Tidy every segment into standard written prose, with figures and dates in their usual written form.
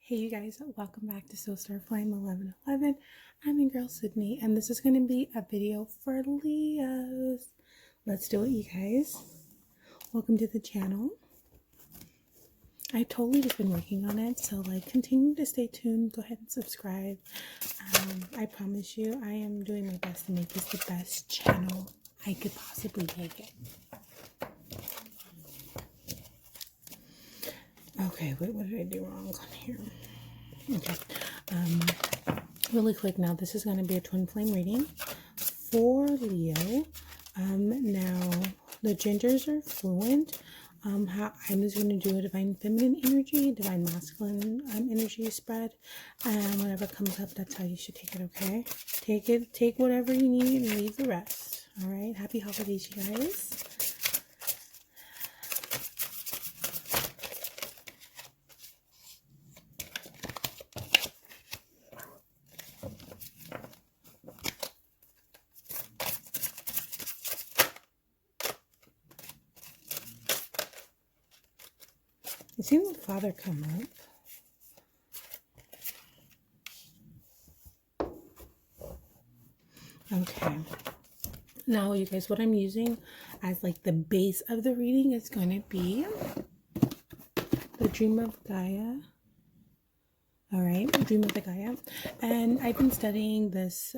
Hey you guys, welcome back to Soul Star Flame 1111. I'm your girl Sydney, and this is going to be a video for Leos. Let's do it, you guys. Welcome to the channel. I totally just been working on it, so like continue to stay tuned. Go ahead and subscribe. I promise you, I am doing my best to make this the best channel I could possibly make it. Okay, wait, what did I do wrong on here? Okay, really quick now, this is going to be a twin flame reading for Leo. Now, the genders are fluent. How I'm just going to do a divine feminine energy, divine masculine energy spread, and whatever comes up, that's how you should take it, okay? Take whatever you need and leave the rest, all right? Happy holidays, you guys. I've seen the Father come up. Okay. Now, you guys, what I'm using as like the base of the reading is going to be the Dream of Gaia. All right, Dream of the Gaia. And I've been studying this,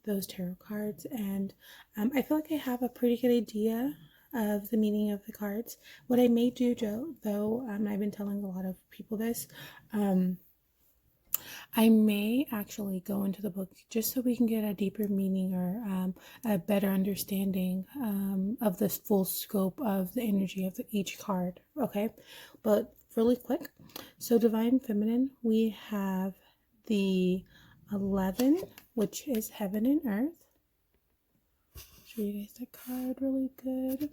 those tarot cards, and I feel like I have a pretty good idea of the meaning of the cards. What I may do, though, I've been telling a lot of people this, I may actually go into the book just so we can get a deeper meaning or a better understanding of the full scope of the energy of each card, okay? But really quick, so Divine Feminine, we have the 11, which is Heaven and Earth. Show you guys the card really good.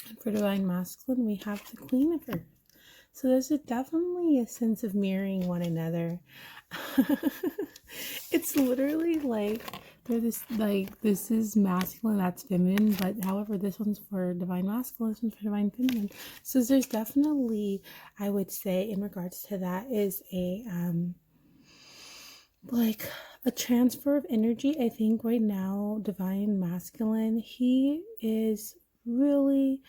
And for Divine Masculine, we have the Queen of Earth. So there's definitely a sense of mirroring one another. It's literally like they're this is masculine, that's feminine, but however this one's for divine masculine, this one's for divine feminine. So there's definitely, I would say, in regards to that, is a like a transfer of energy. I think right now divine masculine, he is really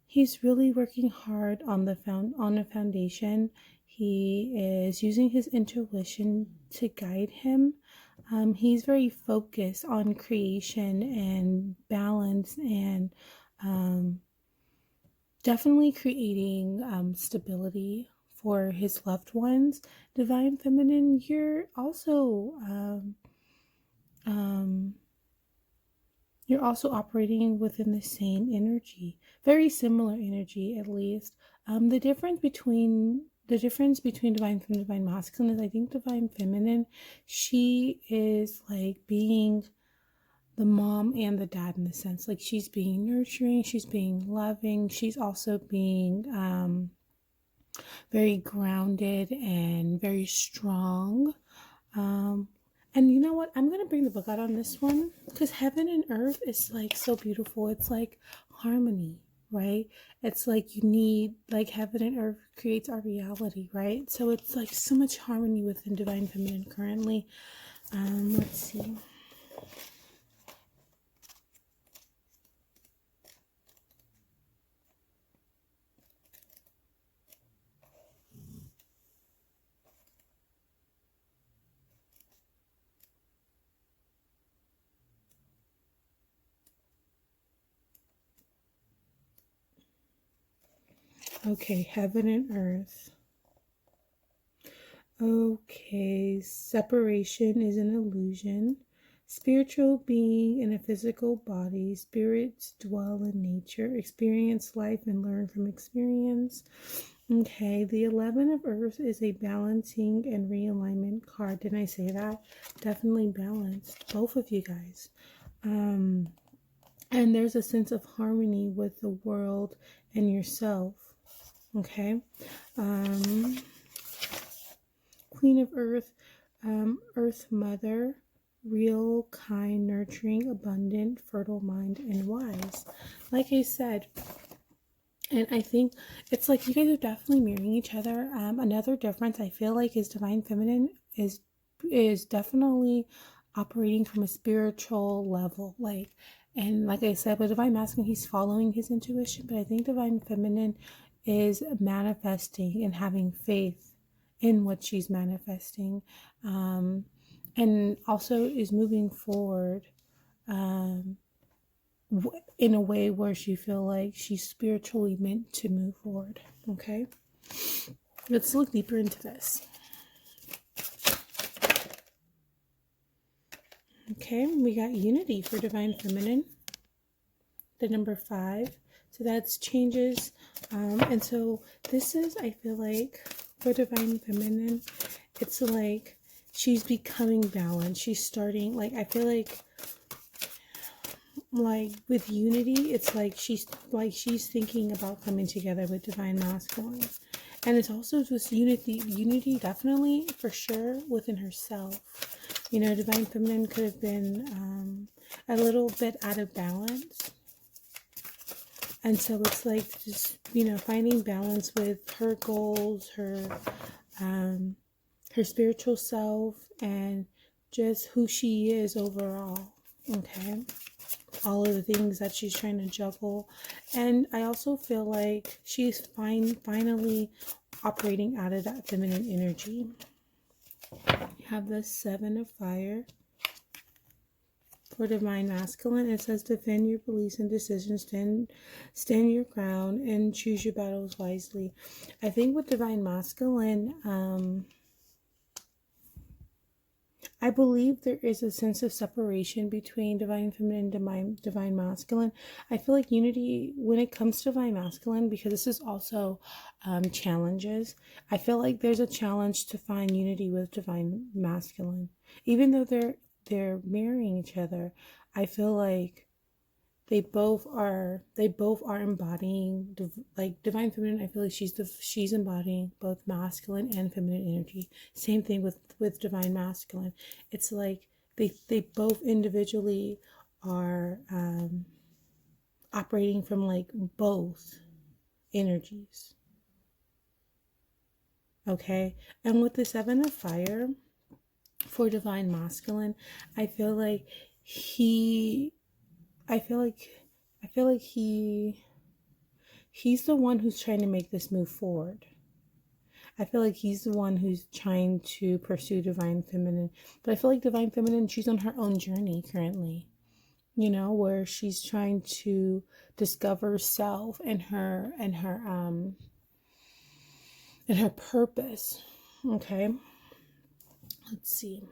he's really working hard on the foundation. He is using his intuition to guide him. He's very focused on creation and balance and definitely creating stability for his loved ones. Divine Feminine, you're also you're also operating within the same energy, very similar energy at least. The difference between divine feminine and divine masculine is, I think divine feminine, she is like being the mom and the dad in the sense, like she's being nurturing, she's being loving, she's also being very grounded and very strong. And you know what? I'm going to bring the book out on this one because Heaven and Earth is like so beautiful. It's like harmony, right? It's like you need, like Heaven and Earth creates our reality, right? So it's like so much harmony within Divine Feminine currently. Let's see. Okay, Heaven and Earth. Okay, separation is an illusion. Spiritual being in a physical body. Spirits dwell in nature, experience life and learn from experience. Okay, the 11 of Earth is a balancing and realignment card. Didn't I say that? Definitely balanced. Both of you guys. And there's a sense of harmony with the world and yourself. Okay. Queen of Earth, Earth Mother, real, kind, nurturing, abundant, fertile mind, and wise. Like I said, And I think it's like you guys are definitely mirroring each other. Another difference I feel like is Divine Feminine is definitely operating from a spiritual level. And like I said, with Divine Masculine, he's following his intuition, but I think Divine Feminine is manifesting and having faith in what she's manifesting, and also is moving forward. In a way where she feel like she's spiritually meant to move forward. Okay, let's look deeper into this. Okay, we got unity for Divine Feminine, the number 5, so that's changes. And so this is, I feel like for Divine Feminine, it's like she's becoming balanced. She's starting, like, I feel like with unity, it's like she's thinking about coming together with Divine Masculine. And it's also just unity definitely for sure within herself. You know, Divine Feminine could have been a little bit out of balance, and so it's like just, you know, finding balance with her goals, her spiritual self, and just who she is overall. Okay, all of the things that she's trying to juggle. And I also feel like she's finally operating out of that feminine energy. You have the 7 of Fire for Divine Masculine. It says defend your beliefs and decisions, stand your ground, and choose your battles wisely. I think with Divine Masculine, I believe there is a sense of separation between Divine Feminine and Divine Masculine. I feel like unity when it comes to Divine Masculine, because this is also challenges. I feel like there's a challenge to find unity with Divine Masculine. Even though they're marrying each other, I feel like they both are embodying like Divine Feminine. I feel like she's embodying both masculine and feminine energy. Same thing with Divine Masculine. It's like they both individually are operating from like both energies. Okay, and with the 7 of Fire for Divine Masculine, I feel like he's the one who's trying to make this move forward. I feel like he's the one who's trying to pursue Divine Feminine. But I feel like Divine Feminine, she's on her own journey currently. You know, where she's trying to discover self and her purpose. Okay. Let's see.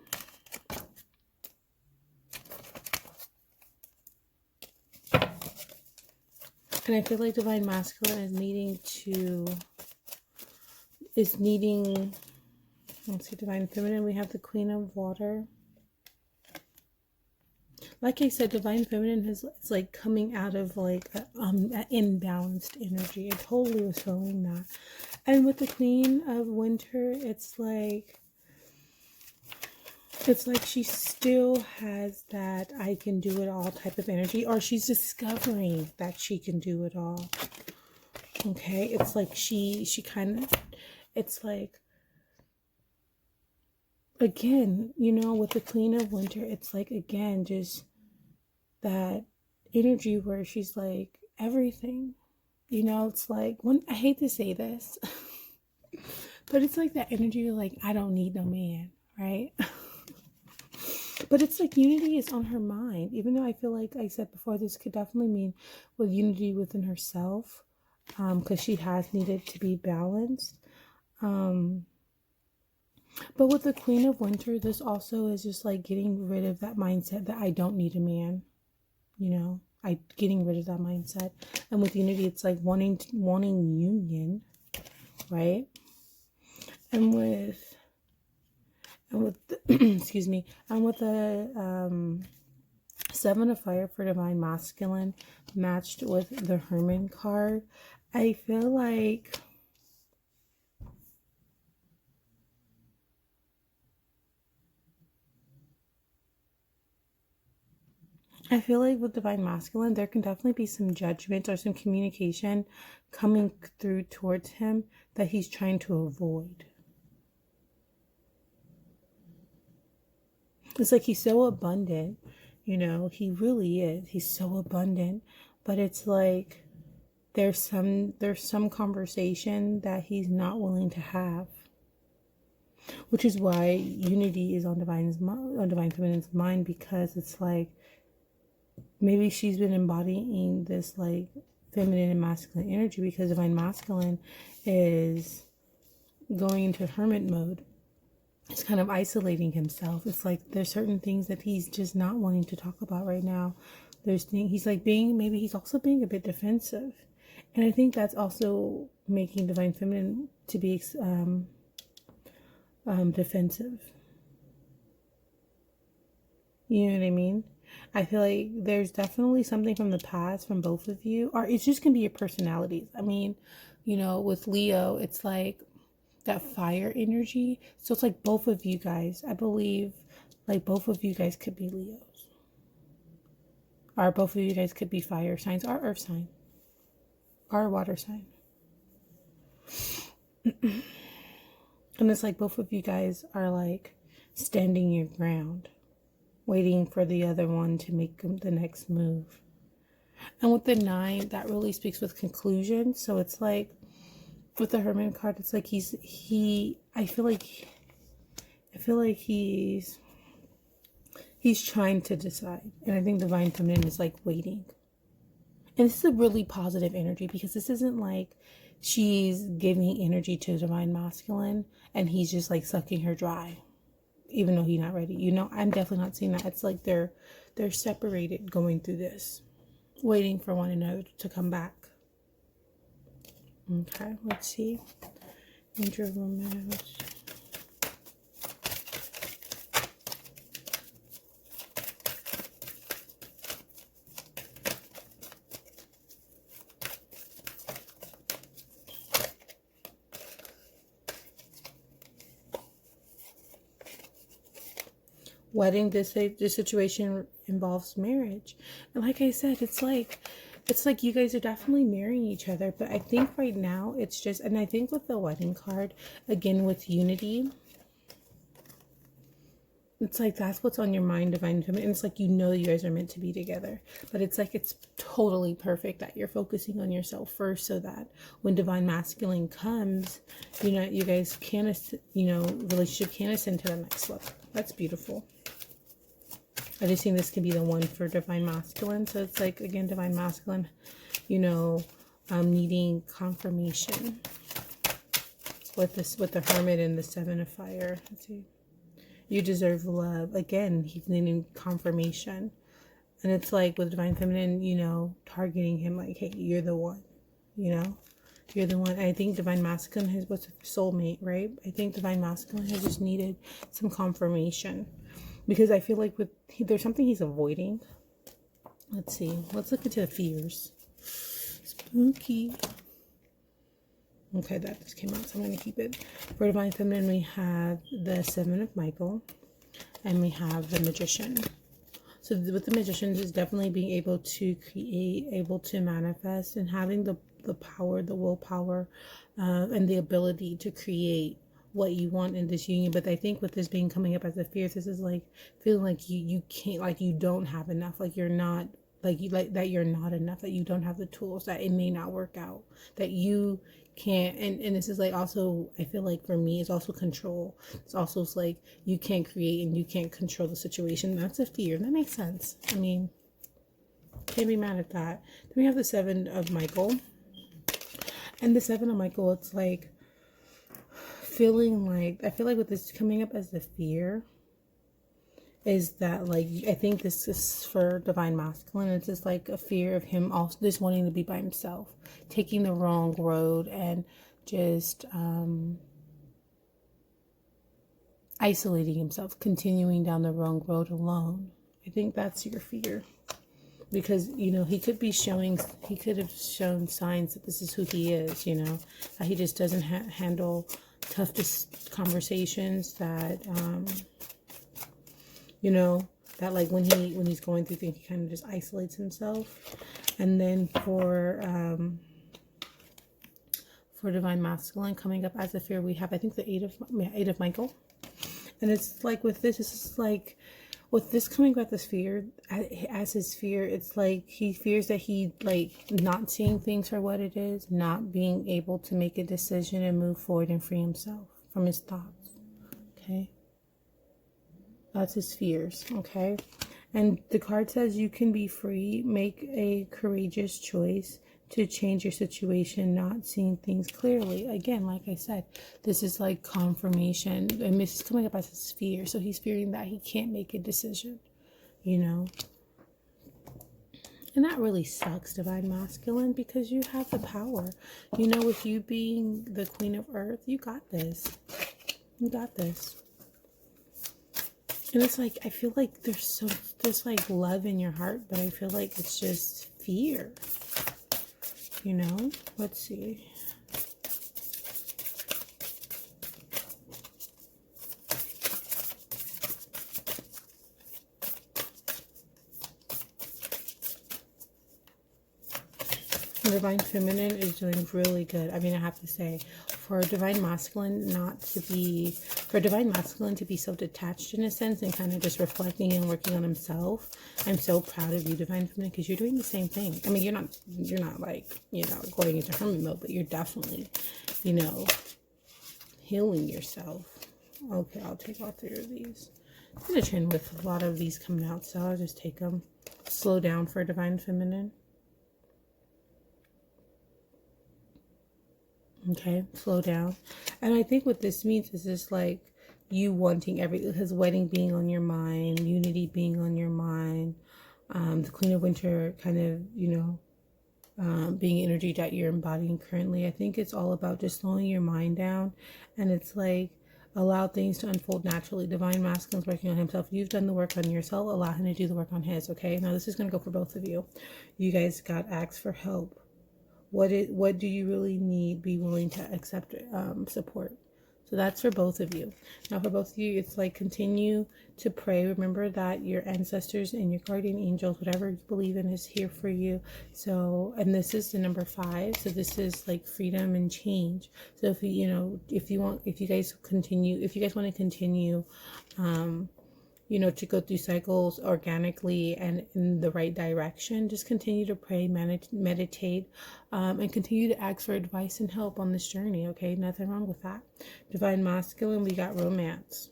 And I feel like Divine Masculine is needing, let's see, Divine Feminine, we have the Queen of Water. Like I said, Divine Feminine it's like coming out of like an imbalanced energy. I totally was feeling that. And with the Queen of Winter, it's like she still has that I can do it all type of energy, or she's discovering that she can do it all. Okay, it's like she kind of, it's like, again, you know, with the Queen of Winter, it's like, again, just that energy where she's like everything, you know. It's like, I hate to say this, but it's like that energy like, I don't need no man, right? But it's like unity is on her mind, even though I feel like I said before, this could definitely mean with unity within herself, because she has needed to be balanced. But with the Queen of Winter, this also is just like getting rid of that mindset that I don't need a man, you know, getting rid of that mindset. And with unity, it's like wanting union, right? And with excuse me, and with the 7 of Fire for Divine Masculine matched with the Hermit card, I feel like I feel like with divine masculine, there can definitely be some judgment or some communication coming through towards him that he's trying to avoid. It's like he's so abundant, you know, he really is. He's so abundant, but it's like there's some conversation that he's not willing to have. Which is why unity is on divine feminine's mind, because it's like maybe she's been embodying this like feminine and masculine energy, because divine masculine is going into hermit mode. It's kind of isolating himself. It's like there's certain things that he's just not wanting to talk about right now. There's things he's like maybe he's also being a bit defensive, and I think that's also making divine feminine to be defensive. You know what I mean? I feel like there's definitely something from the past from both of you, or it's just gonna be your personalities. I mean, you know, with Leo, it's like that fire energy. So it's like both of you guys, I believe, like both of you guys could be Leos, or both of you guys could be fire signs, or earth sign, or water sign. And it's like both of you guys are like standing your ground, waiting for the other one to make the next move. And with the 9, that really speaks with conclusion. So it's like with the Hermit card, it's like I feel like he's trying to decide. And I think divine feminine is like waiting. And this is a really positive energy, because this isn't like she's giving energy to divine masculine and he's just like sucking her dry, even though he's not ready. You know, I'm definitely not seeing that. It's like they're separated, going through this, waiting for one another to come back. Okay, let's see. Angel of Romance. Wedding, this situation involves marriage. And like I said, it's like you guys are definitely marrying each other. But I think right now it's just, and I think with the wedding card, again with unity, it's like that's what's on your mind, divine feminine. And it's like, you know, you guys are meant to be together. But it's like it's totally perfect that you're focusing on yourself first, so that when divine masculine comes, you know, you guys can, you know, relationship can ascend to the next level. That's beautiful. I just think this could be the one for divine masculine. So it's like, again, divine masculine, you know, needing confirmation with this, with the Hermit and the 7 of fire. Let's see. You deserve love. Again, he's needing confirmation. And it's like with divine feminine, you know, targeting him like, hey, you're the one, you know, you're the one. I think divine masculine has what's a soulmate, right? I think divine masculine has just needed some confirmation, because I feel like there's something he's avoiding. Let's see. Let's look into the fears. Spooky. Okay, that just came out, so I'm going to keep it. For divine feminine, we have the 7 of Michael, and we have the Magician. So with the Magician is definitely being able to create, able to manifest, and having the power, the willpower, and the ability to create what you want in this union. But I think with this being coming up as a fear, this is like feeling like you can't, like you don't have enough, like you're not, like you, like that you're not enough, that you don't have the tools, that it may not work out, that you can't. And this is like also, I feel like for me, it's also control. It's also like you can't create and you can't control the situation. That's a fear. That makes sense. I mean, can't be mad at that. Then we have the 7 of Michael, and the 7 of Michael, it's like feeling like, I feel like with this coming up as the fear is that, like, I think this is for divine masculine. It's just like a fear of him also just wanting to be by himself, taking the wrong road, and just isolating himself, continuing down the wrong road alone. I think that's your fear, because, you know, he could have shown signs that this is who he is, you know, that he just doesn't handle tough conversations, that you know, that like when he's going through things, he kind of just isolates himself. And then for Divine Masculine coming up as a fear, we have, I think, the eight of Michael. And it's like with this, it's like with this coming about this fear as his fear, it's like he fears that he like not seeing things for what it is, not being able to make a decision and move forward and free himself from his thoughts. Okay, that's his fears. Okay, and the card says you can be free, make a courageous choice to change your situation, not seeing things clearly. Again, like I said, this is like confirmation, and this is coming up as his fear. So he's fearing that he can't make a decision, you know. And that really sucks, Divine Masculine, because you have the power. You know, with you being the Queen of Earth, you got this. You got this. And it's like, I feel like there's like love in your heart, but I feel like it's just fear. You know, let's see. Divine Feminine is doing really good. I mean, I have to say, for Divine Masculine for Divine Masculine to be so detached in a sense and kind of just reflecting and working on himself, I'm so proud of you, Divine Feminine, because you're doing the same thing. I mean, you're not like, you know, going into hermit mode, but you're definitely, you know, healing yourself. Okay, I'll take all 3 of these. I'm going to trend with a lot of these coming out, so I'll just take them. Slow down for Divine Feminine. Okay, slow down. And I think what this means is just like you wanting his wedding being on your mind, unity being on your mind, the Queen of Winter kind of, you know, being energy that you're embodying currently. I think it's all about just slowing your mind down, and it's like allow things to unfold naturally. Divine Masculine's working on himself. You've done the work on yourself. Allow him to do the work on his. Okay, now this is going to go for both of you. You guys got asked for help. What do you really need? Be willing to accept support. So that's for both of you. Now for both of you, it's like continue to pray. Remember that your ancestors and your guardian angels, whatever you believe in, is here for you. So, and this is the number 5. So this is like freedom and change. So if if you guys want to continue, you know, to go through cycles organically and in the right direction, just continue to pray, meditate, and continue to ask for advice and help on this journey. Okay, nothing wrong with that. Divine Masculine, we got romance.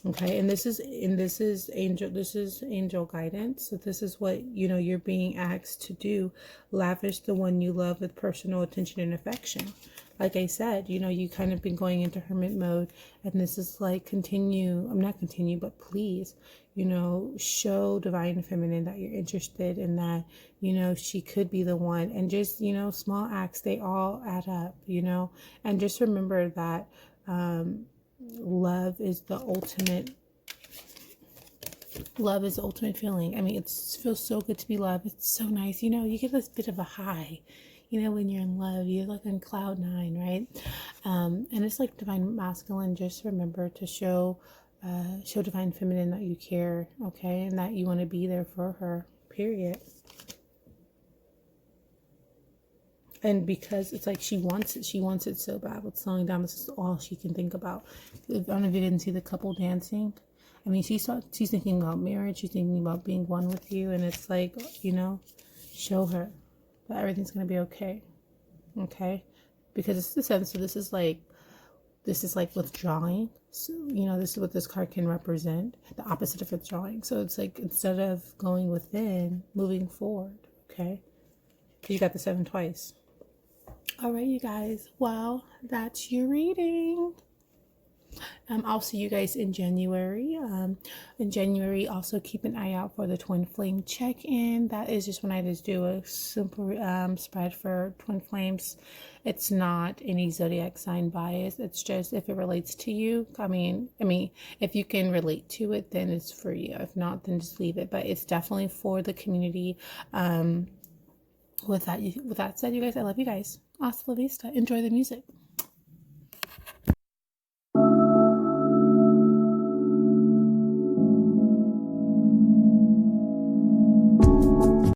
Okay, and this is angel guidance. So this is what, you know, you're being asked to do. Lavish the one you love with personal attention and affection. Like I said, you know, you kind of been going into hermit mode, and this is like but please, you know, show Divine Feminine that you're interested in, that, you know, she could be the one. And just, you know, small acts, they all add up, you know. And just remember that love is the ultimate feeling. I mean, it feels so good to be loved. It's so nice, you know, you get this bit of a high, you know, when you're in love. You're like on cloud 9, right? And it's like Divine Masculine, just remember to show Divine Feminine that you care, okay, and that you want to be there for her, period. And because it's like she wants it so bad with slowing down. This is all she can think about. I don't know if you didn't see the couple dancing. I mean, she's thinking about marriage. She's thinking about being one with you. And it's like, you know, show her that everything's going to be okay. Okay? Because it's the sense. So this is like withdrawing. So, you know, this is what this card can represent. The opposite of withdrawing. So it's like, instead of going within, moving forward. Okay? You got the 7 twice. All right, you guys. Well, that's your reading. I'll see you guys in January. In January, also keep an eye out for the Twin Flame check-in. That is just when I just do a simple spread for Twin Flames. It's not any zodiac sign bias. It's just if it relates to you. I mean, if you can relate to it, then it's for you. If not, then just leave it. But it's definitely for the community. With that said, you guys, I love you guys. Hasta la vista. Enjoy the music.